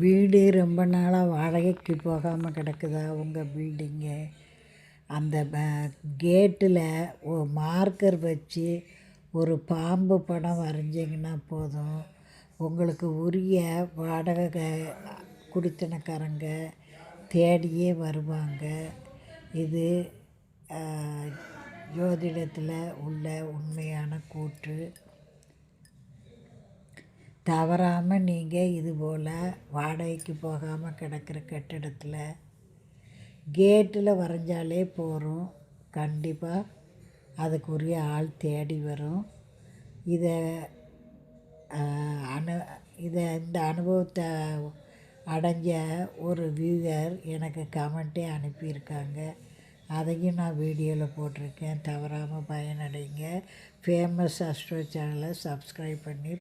வீடு ரொம்ப நாளாக வாடகைக்கு போகாமல் கிடக்குதா உங்கள் பில்டிங்கு? அந்த கேட்டில் மார்க்கர் வச்சு ஒரு பாம்பு படம் வரைஞ்சிங்கன்னா போதும், உங்களுக்கு உரிய வாடகை குடித்தனக்காரங்க தேடியே வருவாங்க. இது ஜோதிடத்தில் உள்ள உண்மையான கூற்று. தவறாமல் நீங்கள் இதுபோல் வாடகைக்கு போகாமல் கிடக்கிற கட்டிடத்தில் கேட்டில் வரைஞ்சாலே போதும், கண்டிப்பாக அதுக்குரிய ஆள் தேடி வரும். இதை இந்த அனுபவத்தை அடைஞ்ச ஒரு வியூவர் எனக்கு கமெண்ட்டே அனுப்பியிருக்காங்க. அதையும் நான் வீடியோவில் போட்டிருக்கேன். தவறாமல் பயனடைங்க. ஃபேமஸ் அஸ்ட்ரோ சேனலை சப்ஸ்கிரைப் பண்ணி